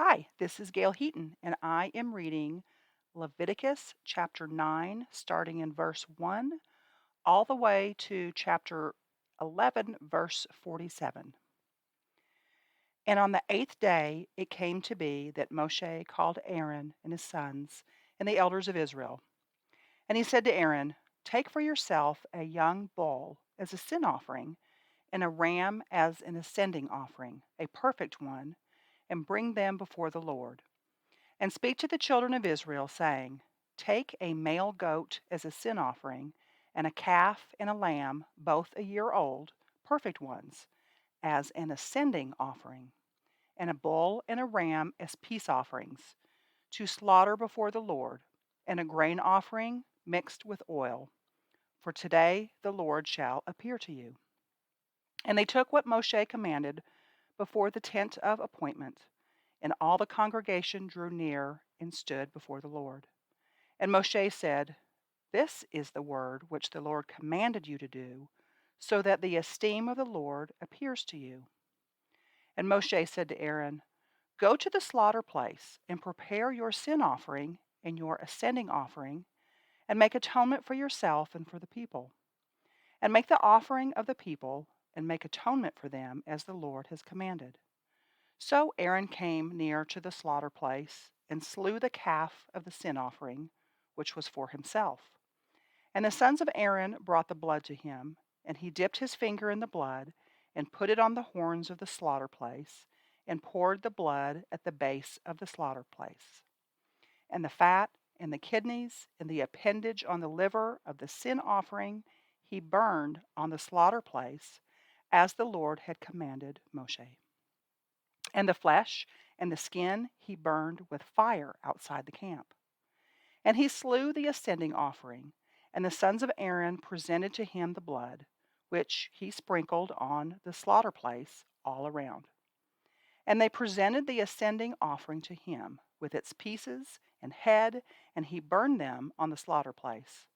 Hi, this is Gail Heaton, and I am reading Leviticus chapter 9, starting in verse 1, all the way to chapter 11, verse 47. And on the 8th day it came to be that Moshe called Aaron and his sons and the elders of Israel. And he said to Aaron, "Take for yourself a young bull as a sin offering, and a ram as an ascending offering, a perfect one, and bring them before the Lord. And speak to the children of Israel, saying, Take a male goat as a sin offering, and a calf and a lamb, both a year old, perfect ones, as an ascending offering, and a bull and a ram as peace offerings, to slaughter before the Lord, and a grain offering mixed with oil. For today the Lord shall appear to you." And they took what Moshe commanded before the tent of appointment, and all the congregation drew near and stood before the Lord. And Moshe said, "This is the word which the Lord commanded you to do, so that the esteem of the Lord appears to you." And Moshe said to Aaron, "Go to the slaughter place and prepare your sin offering and your ascending offering, and make atonement for yourself and for the people. And make the offering of the people, and make atonement for them as the Lord has commanded." So Aaron came near to the slaughter place, and slew the calf of the sin offering, which was for himself. And the sons of Aaron brought the blood to him, and he dipped his finger in the blood, and put it on the horns of the slaughter place, and poured the blood at the base of the slaughter place. And the fat, and the kidneys, and the appendage on the liver of the sin offering he burned on the slaughter place, as the Lord had commanded Moshe. And the flesh and the skin he burned with fire outside the camp. And he slew the ascending offering, and the sons of Aaron presented to him the blood, which he sprinkled on the slaughter place all around. And they presented the ascending offering to him, with its pieces and head, and he burned them on the slaughter place.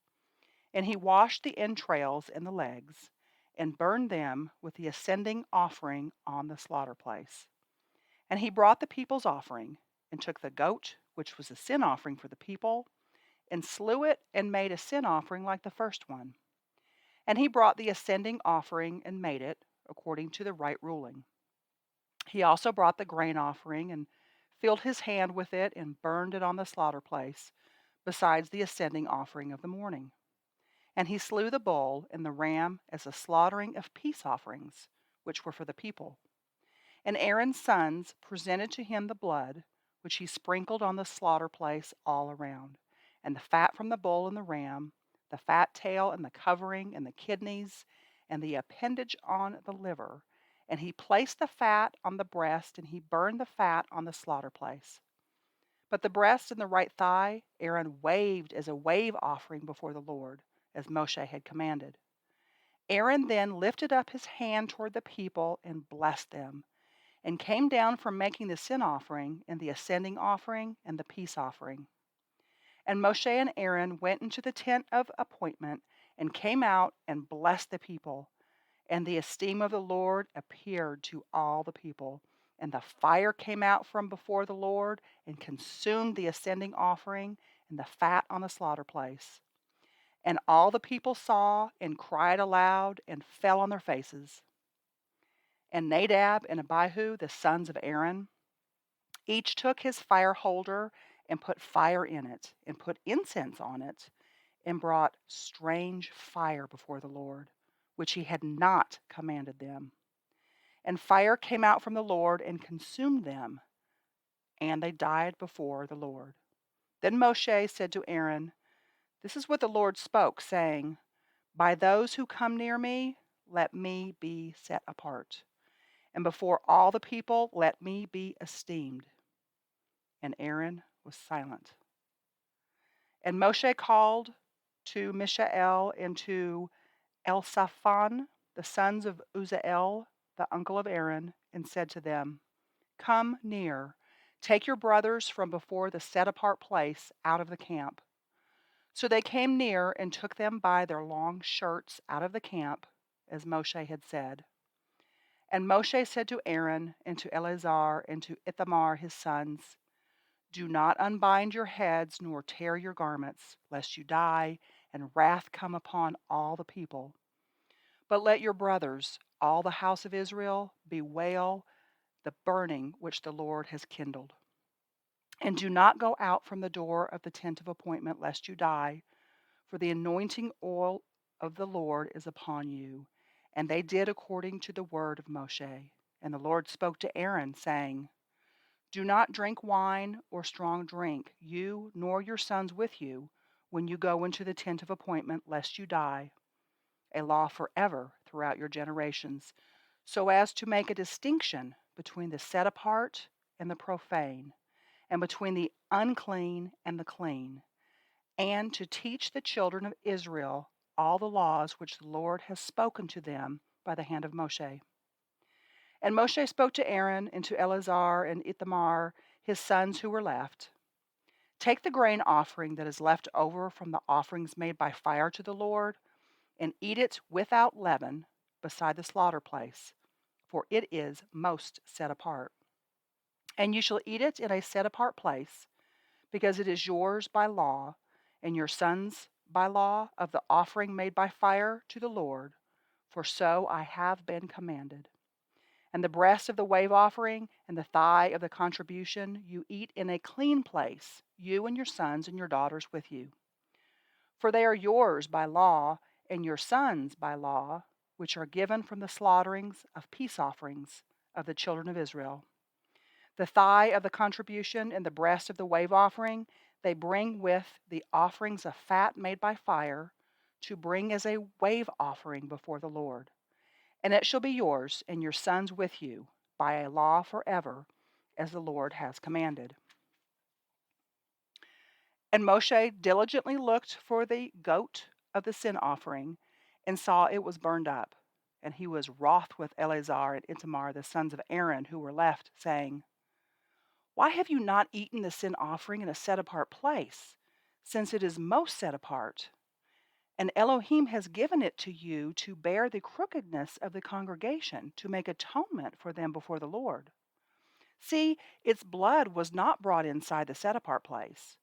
And he washed the entrails and the legs, and burned them with the ascending offering on the slaughter place. And he brought the people's offering, and took the goat, which was a sin offering for the people, and slew it, and made a sin offering like the first one. And he brought the ascending offering, and made it according to the right ruling. He also brought the grain offering, and filled his hand with it, and burned it on the slaughter place, besides the ascending offering of the morning. And he slew the bull and the ram as a slaughtering of peace offerings, which were for the people. And Aaron's sons presented to him the blood, which he sprinkled on the slaughter place all around, and the fat from the bull and the ram, the fat tail and the covering and the kidneys, and the appendage on the liver. And he placed the fat on the breast, and he burned the fat on the slaughter place. But the breast and the right thigh Aaron waved as a wave offering before the Lord, as Moshe had commanded. Aaron then lifted up his hand toward the people and blessed them, and came down from making the sin offering and the ascending offering and the peace offering. And Moshe and Aaron went into the tent of appointment, and came out and blessed the people. And the esteem of the Lord appeared to all the people. And the fire came out from before the Lord, and consumed the ascending offering and the fat on the slaughter place. And all the people saw, and cried aloud, and fell on their faces. And Nadab and Abihu, the sons of Aaron, each took his fire holder, and put fire in it, and put incense on it, and brought strange fire before the Lord, which he had not commanded them. And fire came out from the Lord, and consumed them, and they died before the Lord. Then Moshe said to Aaron, "This is what the Lord spoke, saying, By those who come near me, let me be set apart, and before all the people let me be esteemed." And Aaron was silent. And Moshe called to Mishael and to Elsaphon, the sons of Uzziel, the uncle of Aaron, and said to them, "Come near, take your brothers from before the set apart place out of the camp." So they came near, and took them by their long shirts out of the camp, as Moshe had said. And Moshe said to Aaron and to Eleazar and to Ithamar his sons, do not unbind your heads nor tear your garments, lest you die, and wrath come upon all the people. But let your brothers, all the house of Israel, bewail the burning which the Lord has kindled. And do not go out from the door of the tent of appointment, lest you die, for the anointing oil of the Lord is upon you. And they did according to the word of Moshe. And the Lord spoke to Aaron, saying, do not drink wine or strong drink, you nor your sons with you, when you go into the tent of appointment, lest you die, a law forever throughout your generations, so as to make a distinction between the set apart and the profane, and between the unclean and the clean, and to teach the children of Israel all the laws which the Lord has spoken to them by the hand of Moshe. And Moshe spoke to Aaron and to Eleazar and Ithamar, his sons who were left. Take the grain offering that is left over from the offerings made by fire to the Lord, and eat it without leaven beside the slaughter place, for it is most set apart. And you shall eat it in a set apart place, because it is yours by law, and your sons by law of the offering made by fire to the Lord, for so I have been commanded. And the breast of the wave offering and the thigh of the contribution you eat in a clean place, you and your sons and your daughters with you. For they are yours by law, and your sons by law, which are given from the slaughterings of peace offerings of the children of Israel. The thigh of the contribution and the breast of the wave offering they bring with the offerings of fat made by fire, to bring as a wave offering before the Lord. And it shall be yours and your sons with you by a law forever, as the Lord has commanded. And Moshe diligently looked for the goat of the sin offering and saw it was burned up. And he was wroth with Eleazar and Ithamar, the sons of Aaron, who were left, saying, why have you not eaten the sin offering in a set apart place, since it is most set apart? And Elohim has given it to you to bear the crookedness of the congregation, to make atonement for them before the Lord. See, its blood was not brought inside the set apart place.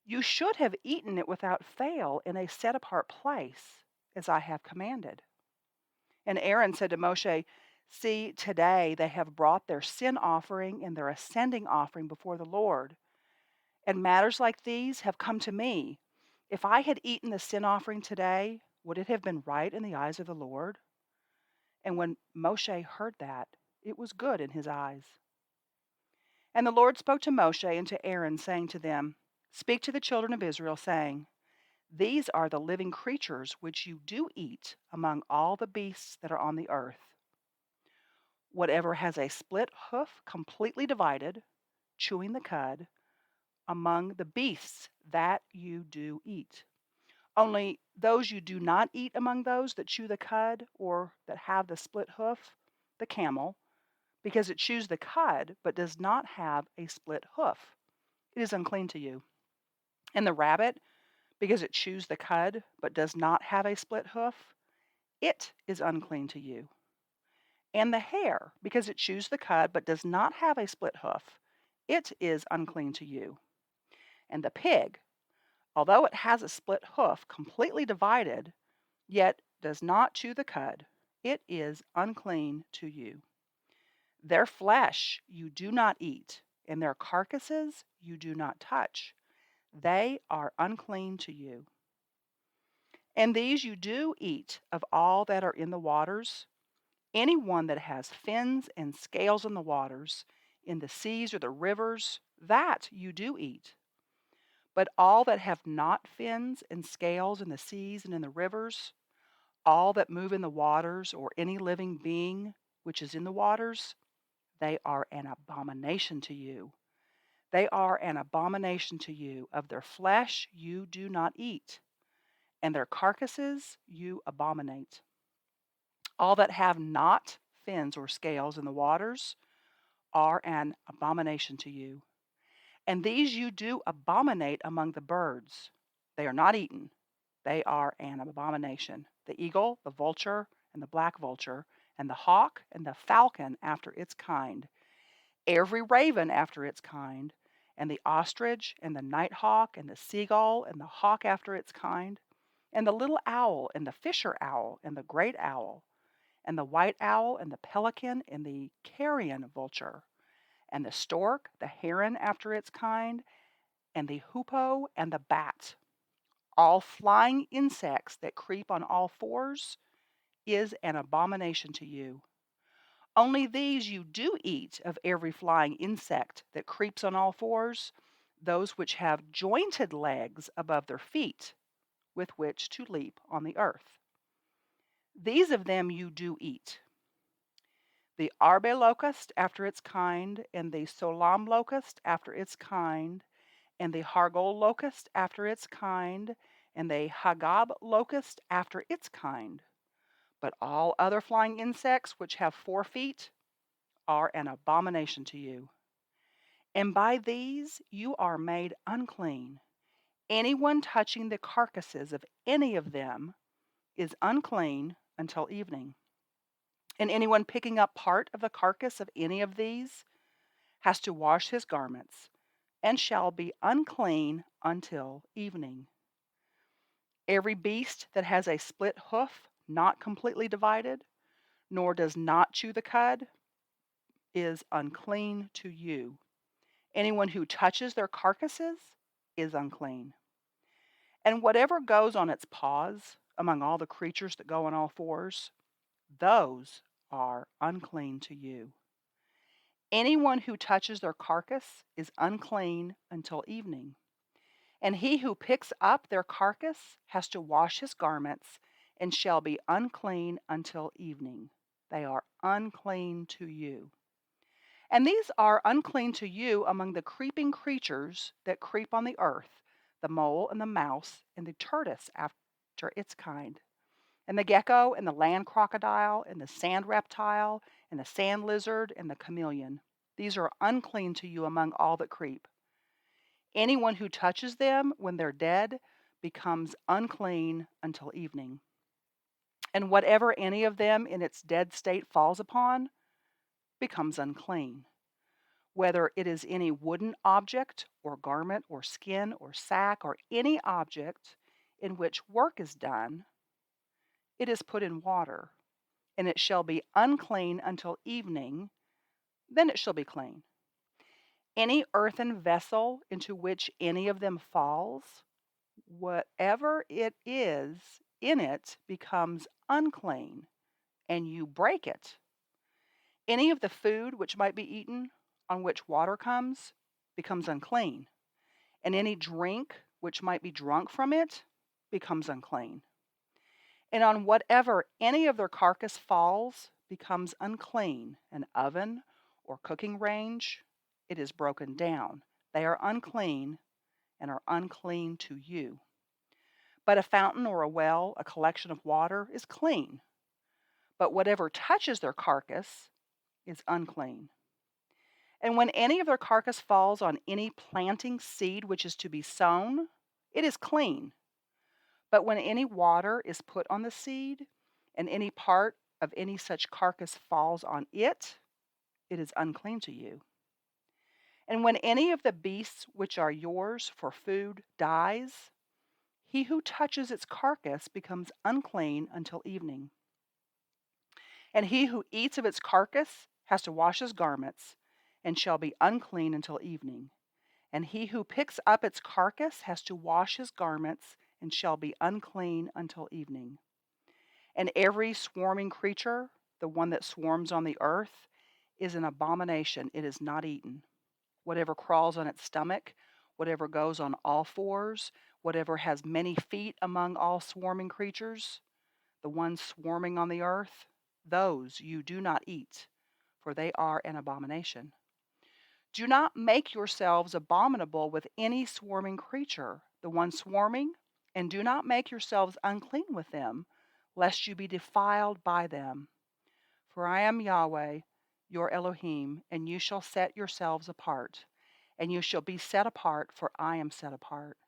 You should have eaten it without fail in a set apart place, as I have commanded. And Aaron said to Moshe, see, today they have brought their sin offering and their ascending offering before the Lord. And matters like these have come to me. If I had eaten the sin offering today, would it have been right in the eyes of the Lord? And when Moshe heard that, it was good in his eyes. And the Lord spoke to Moshe and to Aaron, saying to them, speak to the children of Israel, saying, these are the living creatures which you do eat among all the beasts that are on the earth. Whatever has a split hoof completely divided, chewing the cud, among the beasts that you do eat. Only those you do not eat among those that chew the cud or that have the split hoof, the camel, because it chews the cud but does not have a split hoof. It is unclean to you. And the rabbit, because it chews the cud but does not have a split hoof, it is unclean to you. And the hare, because it chews the cud but does not have a split hoof, it is unclean to you. And the pig, although it has a split hoof completely divided, yet does not chew the cud, it is unclean to you. Their flesh you do not eat, and their carcasses you do not touch. They are unclean to you. And these you do eat of all that are in the waters. Any one that has fins and scales in the waters, in the seas or the rivers, that you do eat. But all that have not fins and scales in the seas and in the rivers, all that move in the waters, or any living being which is in the waters, they are an abomination to you. They are an abomination to you. Of their flesh you do not eat, and their carcasses you abominate. All that have not fins or scales in the waters are an abomination to you. And these you do abominate among the birds. They are not eaten. They are an abomination. The eagle, the vulture, and the black vulture, and the hawk, and the falcon after its kind, every raven after its kind, and the ostrich, and the nighthawk, and the seagull, and the hawk after its kind, and the little owl, and the fisher owl, and the great owl, and the white owl, and the pelican, and the carrion vulture, and the stork, the heron after its kind, and the hoopoe, and the bat. All flying insects that creep on all fours is an abomination to you. Only these you do eat of every flying insect that creeps on all fours, those which have jointed legs above their feet, with which to leap on the earth. These of them you do eat: the arbe locust after its kind, and the solam locust after its kind, and the hargol locust after its kind, and the hagab locust after its kind. But all other flying insects which have 4 feet are an abomination to you. And by these you are made unclean. Anyone touching the carcasses of any of them is unclean until evening. And anyone picking up part of the carcass of any of these has to wash his garments and shall be unclean until evening. Every beast that has a split hoof not completely divided, nor does not chew the cud, is unclean to you. Anyone who touches their carcasses is unclean. And whatever goes on its paws among all the creatures that go on all fours, those are unclean to you. Anyone who touches their carcass is unclean until evening. And he who picks up their carcass has to wash his garments and shall be unclean until evening. They are unclean to you. And these are unclean to you among the creeping creatures that creep on the earth, the mole and the mouse and the tortoise after its kind, and the gecko and the land crocodile and the sand reptile and the sand lizard and the chameleon. These are unclean to you among all that creep. Anyone who touches them when they're dead becomes unclean until evening. And whatever any of them in its dead state falls upon becomes unclean. Whether it is any wooden object or garment or skin or sack or any object in which work is done, it is put in water, and it shall be unclean until evening, then it shall be clean. Any earthen vessel into which any of them falls, whatever it is in it becomes unclean, and you break it. Any of the food which might be eaten, on which water comes, becomes unclean, and any drink which might be drunk from it becomes unclean. And on whatever any of their carcass falls becomes unclean: an oven or cooking range, it is broken down. They are unclean and are unclean to you. But a fountain or a well, a collection of water, is clean. But whatever touches their carcass is unclean. And when any of their carcass falls on any planting seed which is to be sown, it is clean. But when any water is put on the seed, and any part of any such carcass falls on it, it is unclean to you. And when any of the beasts which are yours for food dies, he who touches its carcass becomes unclean until evening. And he who eats of its carcass has to wash his garments, and shall be unclean until evening. And he who picks up its carcass has to wash his garments, and shall be unclean until evening. And every swarming creature, the one that swarms on the earth, is an abomination. It is not eaten. Whatever crawls on its stomach, whatever goes on all fours, whatever has many feet among all swarming creatures, the ones swarming on the earth, those you do not eat, for they are an abomination. Do not make yourselves abominable with any swarming creature, the one swarming, and do not make yourselves unclean with them, lest you be defiled by them. For I am Yahweh, your Elohim, and you shall set yourselves apart, and you shall be set apart, for I am set apart.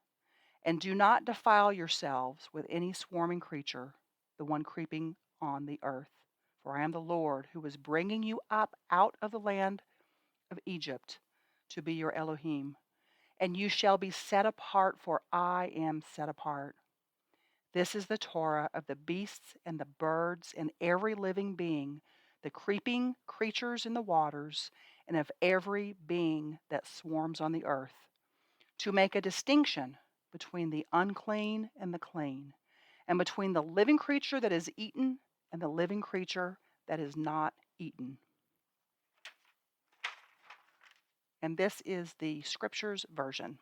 And do not defile yourselves with any swarming creature, the one creeping on the earth, For I am the Lord who is bringing you up out of the land of Egypt to be your Elohim. And you shall be set apart, for I am set apart. This is the Torah of the beasts and the birds and every living being, the creeping creatures in the waters, and of every being that swarms on the earth, to make a distinction between the unclean and the clean, and between the living creature that is eaten and the living creature that is not eaten. And this is the Scriptures version.